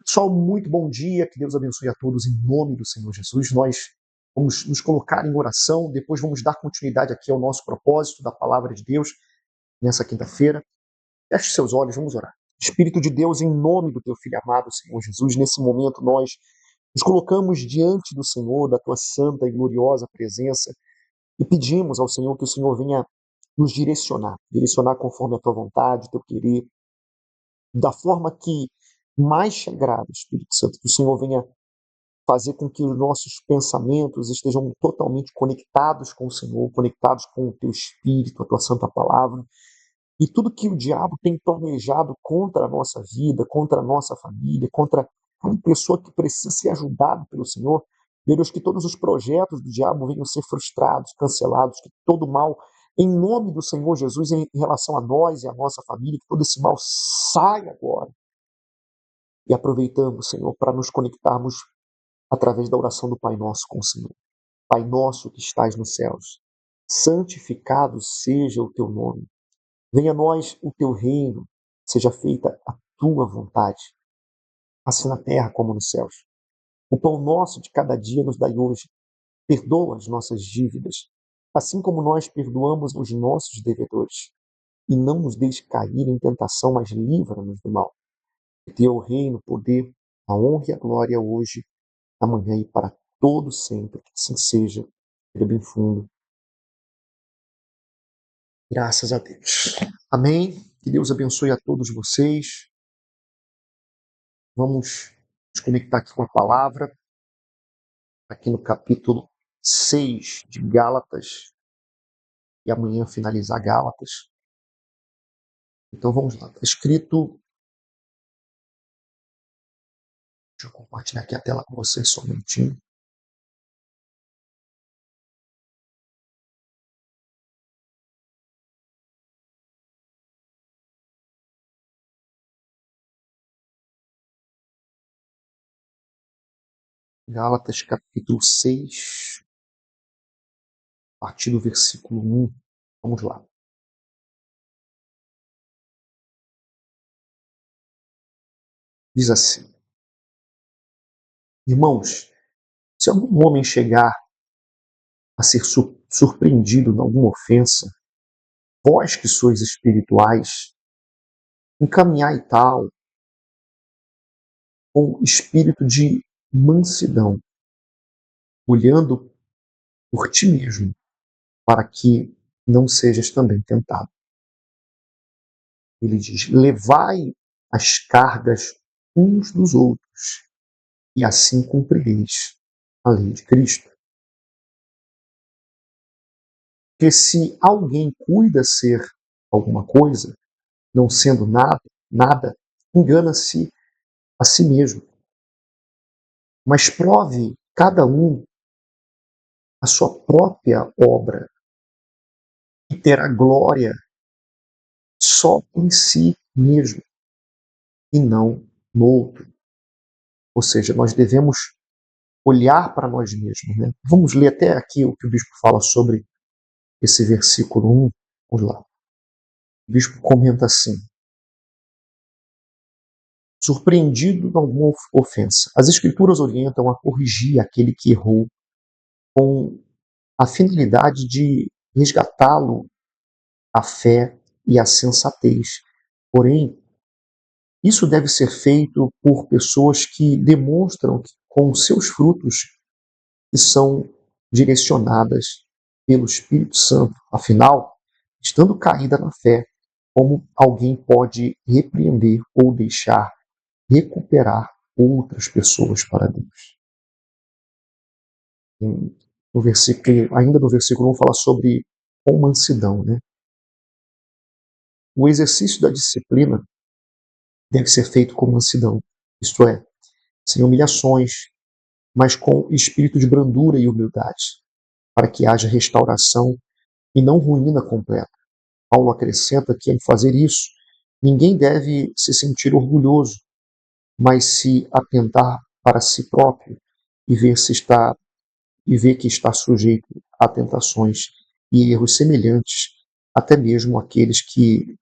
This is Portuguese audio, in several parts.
Pessoal, muito bom dia, que Deus abençoe a todos em nome do Senhor Jesus. Nós vamos nos colocar em oração, depois vamos dar continuidade aqui ao nosso propósito da palavra de Deus nessa quinta-feira. Feche seus olhos, vamos orar. Espírito de Deus, em nome do teu Filho amado, Senhor Jesus, nesse momento nós nos colocamos diante do Senhor, da tua santa e gloriosa presença e pedimos ao Senhor que o Senhor venha nos direcionar conforme a tua vontade, o teu querer, da forma que mais te agrada, Espírito Santo, que o Senhor venha fazer com que os nossos pensamentos estejam totalmente conectados com o Senhor, conectados com o teu Espírito, a tua santa palavra, e tudo que o diabo tem planejado contra a nossa vida, contra a nossa família, contra uma pessoa que precisa ser ajudada pelo Senhor, meu Deus, que todos os projetos do diabo venham ser frustrados, cancelados, que todo mal, em nome do Senhor Jesus, em relação a nós e a nossa família, que todo esse mal saia agora. E aproveitamos, Senhor, para nos conectarmos através da oração do Pai Nosso com o Senhor. Pai nosso que estais nos céus, santificado seja o teu nome. Venha a nós o teu reino, seja feita a tua vontade, assim na terra como nos céus. O pão nosso de cada dia nos dai hoje. Perdoa as nossas dívidas, assim como nós perdoamos os nossos devedores. E não nos deixe cair em tentação, mas livra-nos do mal. Que teu reino, o poder, a honra e a glória hoje, amanhã e para todo sempre, que assim seja, Ele bem fundo. Graças a Deus. Amém. Que Deus abençoe a todos vocês. Vamos nos conectar aqui com a palavra, aqui no capítulo 6 de Gálatas, e amanhã finalizar Gálatas. Então vamos lá. Está escrito. Deixa eu compartilhar aqui a tela com vocês só um minutinho. Gálatas capítulo 6, a partir do versículo 1. Vamos lá. Diz assim: Irmãos, se algum homem chegar a ser surpreendido em alguma ofensa, vós que sois espirituais, encaminhai tal com espírito de mansidão, olhando por ti mesmo, para que não sejas também tentado. Ele diz: levai as cargas uns dos outros, e assim cumprireis a lei de Cristo. Porque se alguém cuida ser alguma coisa, não sendo nada, engana-se a si mesmo. Mas prove cada um a sua própria obra e terá glória só em si mesmo e não no outro. Ou seja, nós devemos olhar para nós mesmos. Né? Vamos ler até aqui o que o bispo fala sobre esse versículo 1. Vamos lá. O bispo comenta assim: surpreendido em alguma ofensa. As Escrituras orientam a corrigir aquele que errou com a finalidade de resgatá-lo à fé e à sensatez. Porém, isso deve ser feito por pessoas que demonstram que, com seus frutos, que são direcionadas pelo Espírito Santo. Afinal, estando caída na fé, como alguém pode repreender ou deixar recuperar outras pessoas para Deus? No versículo, ainda no versículo 1 fala sobre com mansidão, né? O exercício da disciplina deve ser feito com mansidão, isto é, sem humilhações, mas com espírito de brandura e humildade, para que haja restauração e não ruína completa. Paulo acrescenta que, em fazer isso, ninguém deve se sentir orgulhoso, mas se atentar para si próprio e ver que está sujeito a tentações e erros semelhantes, até mesmo aqueles que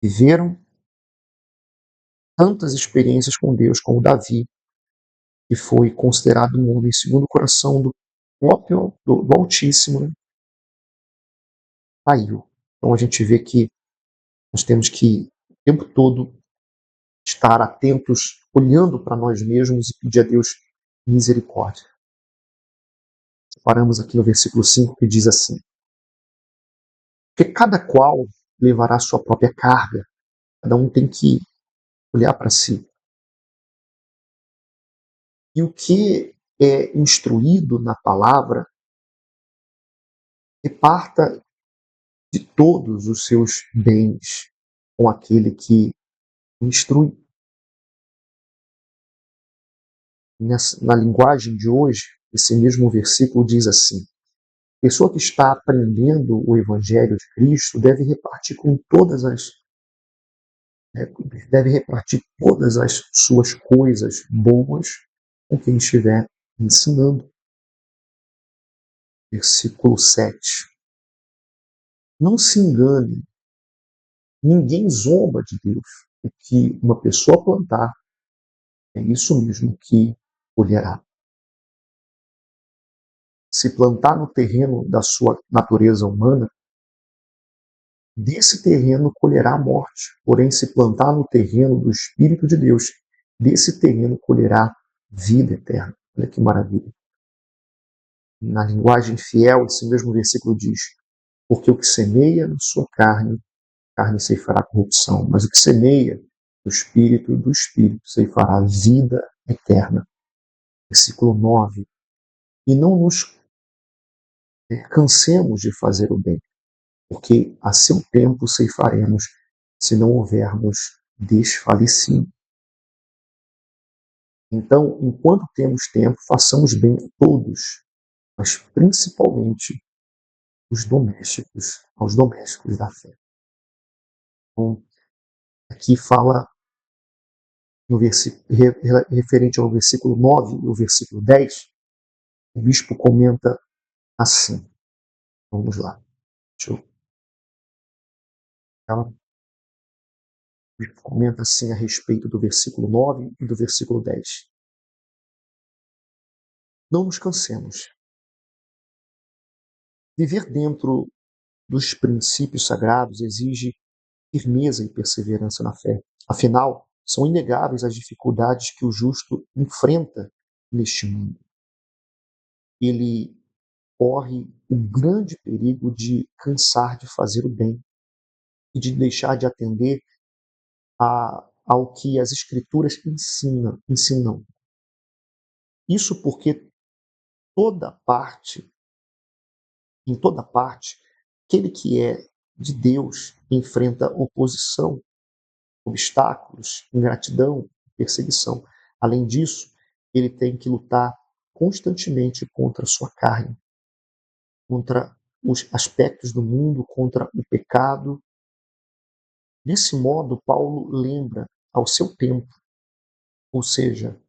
viveram tantas experiências com Deus, como Davi, que foi considerado um homem segundo o coração do próprio, do Altíssimo, né? Caiu. Então a gente vê que nós temos que, o tempo todo, estar atentos, olhando para nós mesmos e pedir a Deus misericórdia. Paramos aqui no versículo 5, que diz assim: porque cada qual levará a sua própria carga. Cada um tem que olhar para si. E o que é instruído na palavra reparta de todos os seus bens com aquele que instrui. Na linguagem de hoje, esse mesmo versículo diz assim: a pessoa que está aprendendo o Evangelho de Cristo deve repartir todas as suas coisas boas com quem estiver ensinando. Versículo 7. Não se engane, ninguém zomba de Deus. O que uma pessoa plantar, é isso mesmo que colherá. Se plantar no terreno da sua natureza humana, desse terreno colherá a morte. Porém, se plantar no terreno do Espírito de Deus, desse terreno colherá vida eterna. Olha que maravilha. Na linguagem fiel, esse mesmo versículo diz: porque o que semeia na sua carne, carne ceifará corrupção, mas o que semeia do Espírito ceifará vida eterna. Versículo 9. E não nos cansemos de fazer o bem, porque a seu tempo ceifaremos, se não houvermos desfalecido. Então, enquanto temos tempo, façamos bem a todos, mas principalmente aos domésticos da fé. Então, aqui fala no referente ao versículo 9 e o versículo 10, o bispo comenta assim. Vamos lá. Deixa eu... O bispo comenta assim a respeito do versículo 9 e do versículo 10. Não nos cansemos. Viver dentro dos princípios sagrados exige firmeza e perseverança na fé. Afinal, são inegáveis as dificuldades que o justo enfrenta neste mundo. Ele corre o grande perigo de cansar de fazer o bem e de deixar de atender ao que as Escrituras ensinam. Isso porque em toda parte, aquele que é de Deus enfrenta oposição, obstáculos, ingratidão, perseguição. Além disso, ele tem que lutar constantemente contra a sua carne, contra os aspectos do mundo, contra o pecado. Desse modo, Paulo lembra ao seu tempo, ou seja,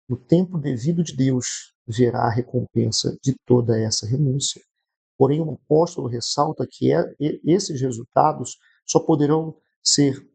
no tempo devido de Deus, verá a recompensa de toda essa renúncia. Porém, o apóstolo ressalta que esses resultados só poderão ser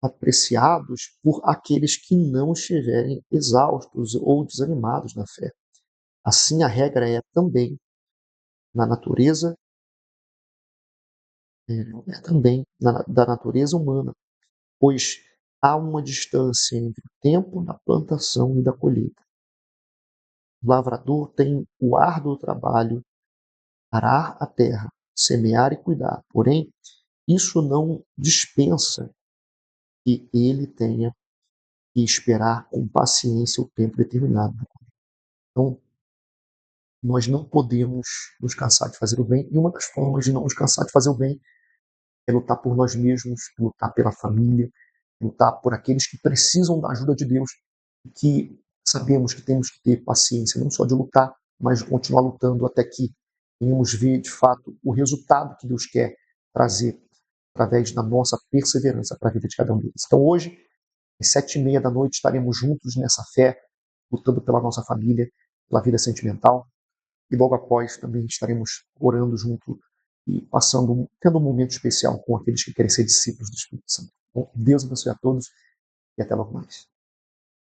apreciados por aqueles que não estiverem exaustos ou desanimados na fé. Assim, a regra é também na natureza, da natureza humana, pois há uma distância entre o tempo da plantação e da colheita. O lavrador tem o árduo trabalho, arar a terra, semear e cuidar. Porém, isso não dispensa que ele tenha que esperar com paciência o tempo determinado. Então, nós não podemos nos cansar de fazer o bem, e uma das formas de não nos cansar de fazer o bem é lutar por nós mesmos, é lutar pela família, é lutar por aqueles que precisam da ajuda de Deus, e que sabemos que temos que ter paciência, não só de lutar, mas de continuar lutando até que venhamos ver, de fato, o resultado que Deus quer trazer através da nossa perseverança para a vida de cada um deles. Então, hoje, às 7h30 da noite, estaremos juntos nessa fé, lutando pela nossa família, pela vida sentimental, e logo após também estaremos orando junto e tendo um momento especial com aqueles que querem ser discípulos do Espírito Santo. Bom, Deus abençoe a todos e até logo mais.